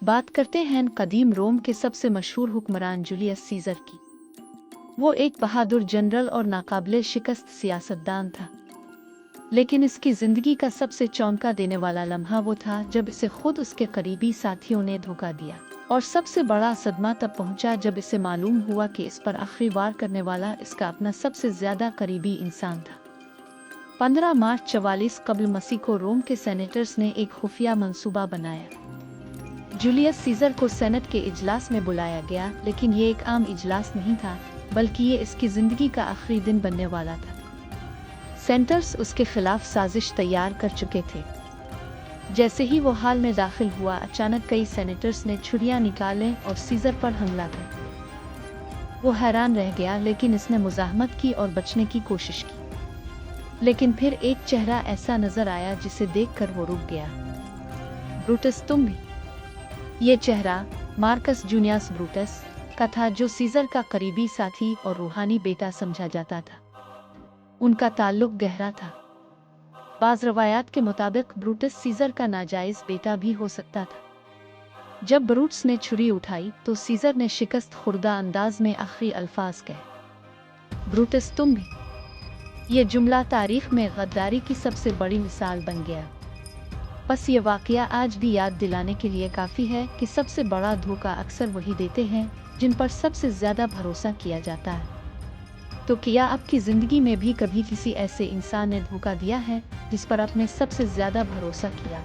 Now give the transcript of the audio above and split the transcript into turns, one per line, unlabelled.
बात करते हैं कदीम रोम के सबसे मशहूर हुक्मरान जूलियस सीजर की। वो एक बहादुर जनरल और नाकाबिले शिकस्त सियासतदान था, लेकिन इसकी जिंदगी का सबसे चौंका देने वाला लम्हा वो था जब इसे खुद उसके करीबी साथियों ने धोखा दिया। और सबसे बड़ा सदमा तब पहुंचा जब इसे मालूम हुआ कि इस पर आखिरी वार करने वाला इसका अपना सबसे ज्यादा करीबी इंसान था। 15 मार्च 44 कब्ल मसीह को रोम के सेनेटर्स ने एक खुफिया मंसूबा बनाया। जूलियस सीजर को सेनेट के इजलास में बुलाया गया, लेकिन ये एक आम इजलास नहीं था, बल्कि ये इसकी जिंदगी का आखिरी दिन बनने वाला था। सेनेटर्स उसके खिलाफ साजिश तैयार कर चुके थे। जैसे ही वो हाल में दाखिल हुआ, अचानक कई सेनेटर्स ने छुरियां निकाले और सीजर पर हमला किया। वो हैरान रह गया, लेकिन इसने मुजाहमत की और बचने की कोशिश की। लेकिन फिर एक चेहरा ऐसा नजर आया जिसे देखकर वो रुक गया। ब्रूटस, तुम भी? ये चेहरा मार्कस जूनियस ब्रूटस का था, जो सीजर का करीबी साथी और रूहानी बेटा समझा जाता था। उनका ताल्लुक गहरा था। बाज़ रवायात के मुताबिक ब्रूटस सीजर का नाजायज बेटा भी हो सकता था। जब ब्रूटस ने छुरी उठाई तो सीजर ने शिकस्त खुर्दा अंदाज में आखिरी अल्फाज कहे, ब्रूटस, तुम भी। ये जुमला तारीख में गद्दारी की सबसे बड़ी मिसाल बन गया। बस ये वाकया आज भी याद दिलाने के लिए काफ़ी है कि सबसे बड़ा धोखा अक्सर वही देते हैं जिन पर सबसे ज़्यादा भरोसा किया जाता है। तो क्या आपकी ज़िंदगी में भी कभी किसी ऐसे इंसान ने धोखा दिया है जिस पर आपने सबसे ज़्यादा भरोसा किया?